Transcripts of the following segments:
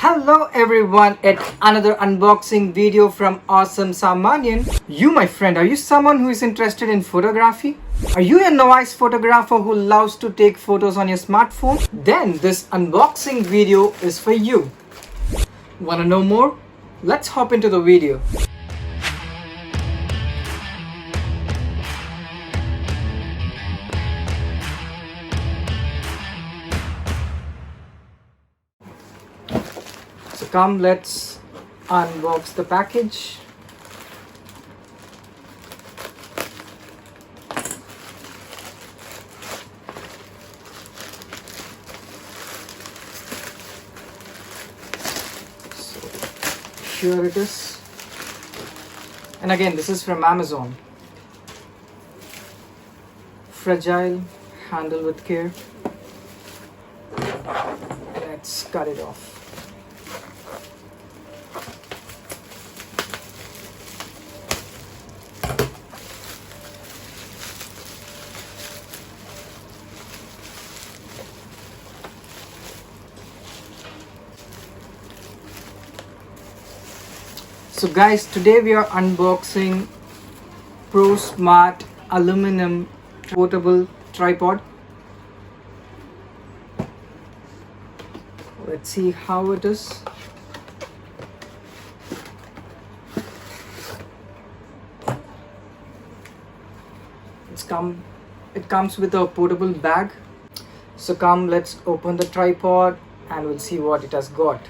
Hello everyone at another unboxing video from awesome SaamOnion. You my friend, are you someone who is interested in photography? Are you a novice photographer who loves to take photos on your smartphone? Then this unboxing video is for you. Wanna know more? Let's hop into the video. So come, let's unbox the package. So here it is. And again, this is from Amazon. Fragile, handle with care. Let's cut it off. So guys, today we are unboxing PROSmart aluminum portable tripod. Let's see how it is. It comes with a portable bag. So come, let's open the tripod and we'll see what it has got.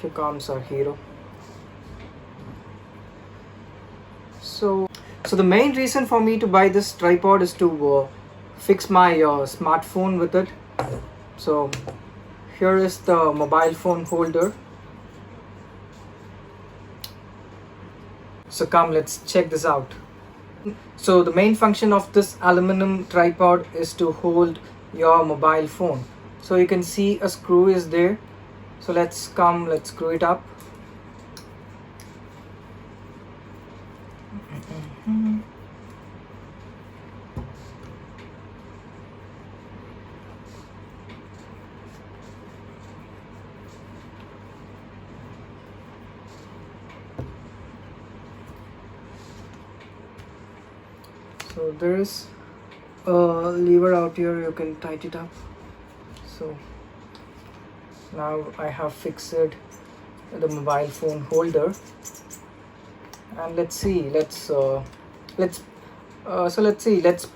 Here comes our hero. So the main reason for me to buy this tripod is to fix my smartphone with it. So here is the mobile phone holder. So come, let's check this out. So the main function of this aluminum tripod is to hold your mobile phone. So you can see a screw is there. So let's screw it up. So there is a lever out here, you can tighten it up. So now I have fixed the mobile phone holder, and let's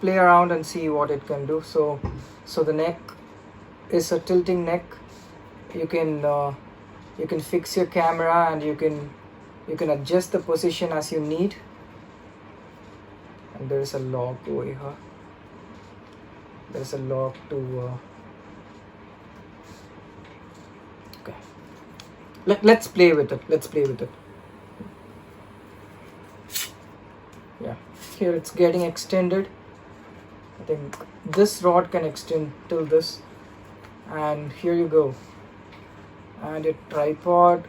play around and see what it can do. So the neck is a tilting neck. You can fix your camera and you can adjust the position as you need. And there is a lock over here. There's a lock to okay. Let's play with it. Yeah, here it's getting extended. I think this rod can extend till this, and here you go. And your tripod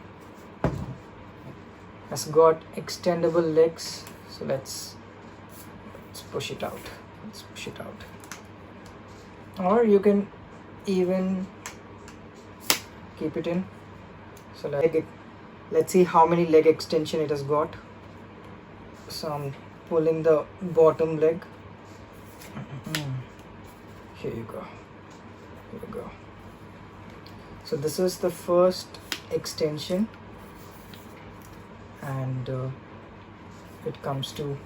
has got extendable legs. So let's push it out. Or you can even keep it in. So let's see how many leg extension it has got. So I'm pulling the bottom leg. Here you go. So this is the first extension, and it comes to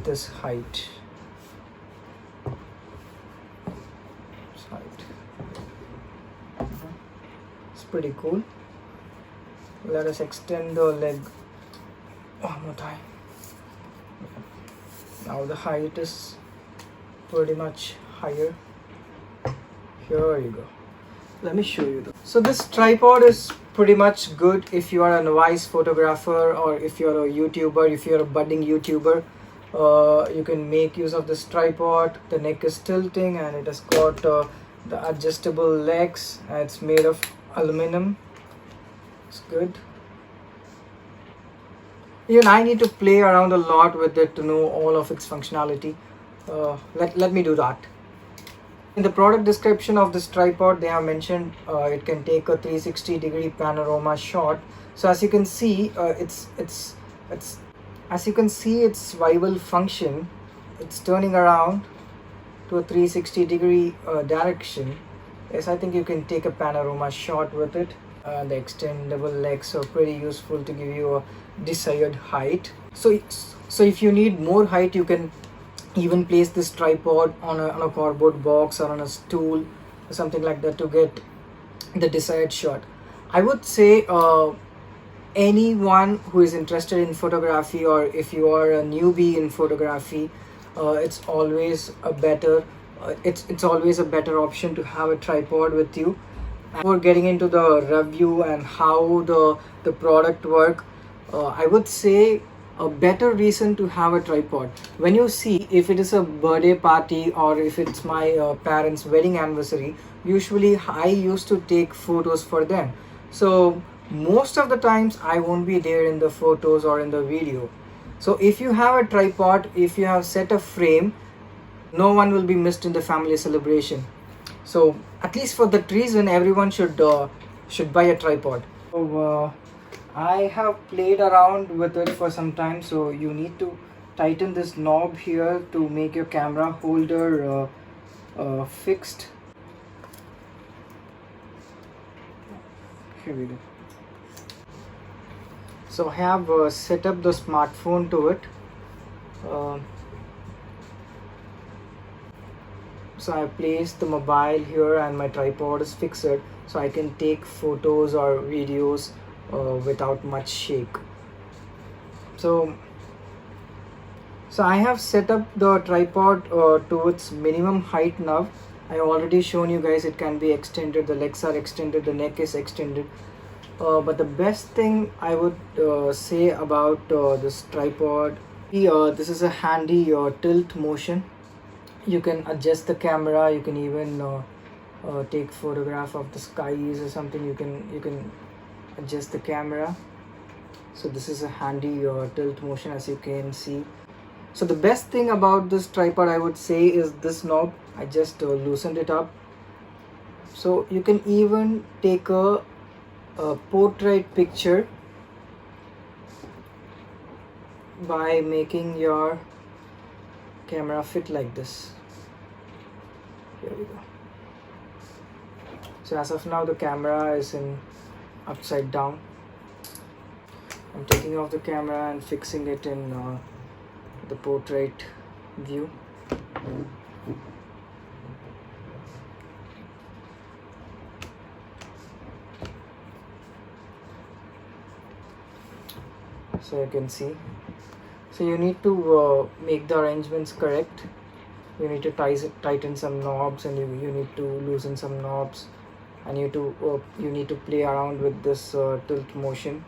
this height. It's pretty cool. Let us extend the leg one more time. Now the height is pretty much higher. Here you go. Let me show you. So this tripod is pretty much good if you are a novice photographer, or if you're a YouTuber, if you're a budding YouTuber. You can make use of this tripod. The neck is tilting and it has got the adjustable legs, and it's made of aluminum. It's good. Even I need to play around a lot with it to know all of its functionality. Let me do that. In the product description of this tripod, they have mentioned it can take a 360-degree panorama shot. So as you can see, it's as you can see its swivel function. It's turning around to a 360-degree direction. Yes, I think you can take a panorama shot with it. The extendable legs are pretty useful to give you a desired height. So if you need more height, you can even place this tripod on a cardboard box or on a stool or something like that to get the desired shot. I would say anyone who is interested in photography, or if you are a newbie in photography, it's always a better option to have a tripod with you. Before getting into the review and how the product work, I would say a better reason to have a tripod. When you see, if it is a birthday party or if it's my parents' wedding anniversary, usually I used to take photos for them. So most of the times I won't be there in the photos or in the video. So if you have a tripod, if you have set a frame, no one will be missed in the family celebration. So at least for that reason, everyone should buy a tripod. So I have played around with it for some time. So you need to tighten this knob here to make your camera holder fixed. Here we go. So I have set up the smartphone to it. So I placed the mobile here and my tripod is fixed, so I can take photos or videos without much shake. So I have set up the tripod to its minimum height now. I already shown you guys it can be extended, the legs are extended, the neck is extended. But the best thing I would say about this tripod, this is a handy tilt motion. You can adjust the camera, you can even take photograph of the skies or something. You can adjust the camera. So this is a handy tilt motion, as you can see. So the best thing about this tripod, I would say, is this knob. I just loosened it up. So you can even take a portrait picture by making your camera fit like this. Here we go. So as of now, the camera is in upside down. I'm taking off the camera and fixing it in the portrait view. So you can see. So you need to make the arrangements correct. You need to tighten some knobs, and you need to loosen some knobs, and you need to play around with this tilt motion.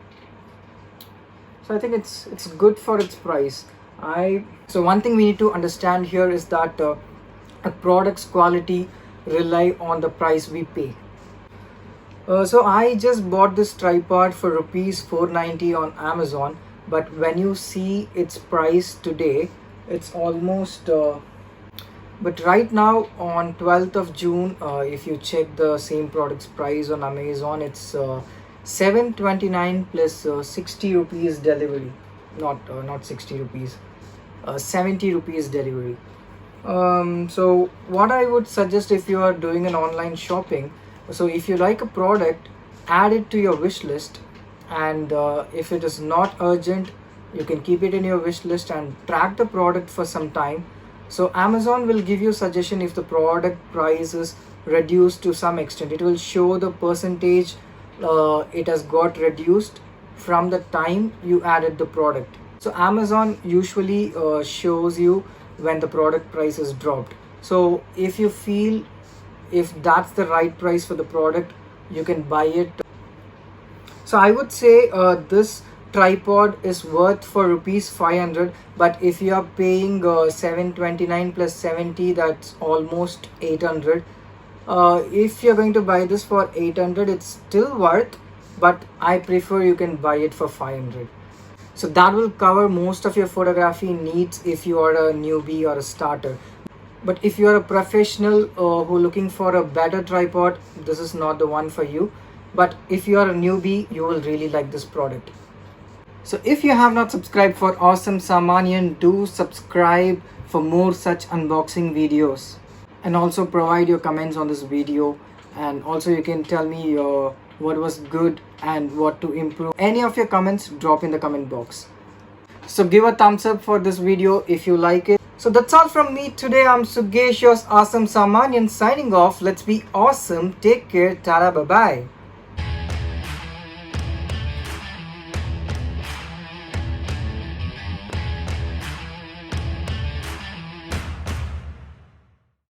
So I think it's good for its price. So one thing we need to understand here is that a product's quality rely on the price we pay. So I just bought this tripod for rupees 490 on Amazon, but when you see its price today, it's almost but right now on 12th of June, if you check the same product's price on Amazon, it's 729 plus 60 rupees delivery. Not 60 rupees, 70 rupees delivery. So what I would suggest, if you are doing an online shopping, so if you like a product, add it to your wish list, and if it is not urgent, you can keep it in your wish list and track the product for some time. So Amazon will give you suggestion if the product price is reduced to some extent. It will show the percentage it has got reduced from the time you added the product. So Amazon usually shows you when the product price is dropped. So if you feel if that's the right price for the product, you can buy it. So I would say this tripod is worth for rupees 500, but if you are paying 729 plus 70, that's almost 800. If you're going to buy this for 800, it's still worth, but I prefer you can buy it for 500. So that will cover most of your photography needs if you are a newbie or a starter. But if you are a professional who looking for a better tripod, this is not the one for you. But if you are a newbie, you will really like this product. So if you have not subscribed for Awesome SaamOnion, do subscribe for more such unboxing videos. And also provide your comments on this video, and also you can tell me what was good and what to improve. Any of your comments, drop in the comment box. So give a thumbs up for this video if you like it. So that's all from me today. I'm Sugesh, your Awesome SaamOnion, signing off. Let's be awesome. Take care. Tada, bye bye.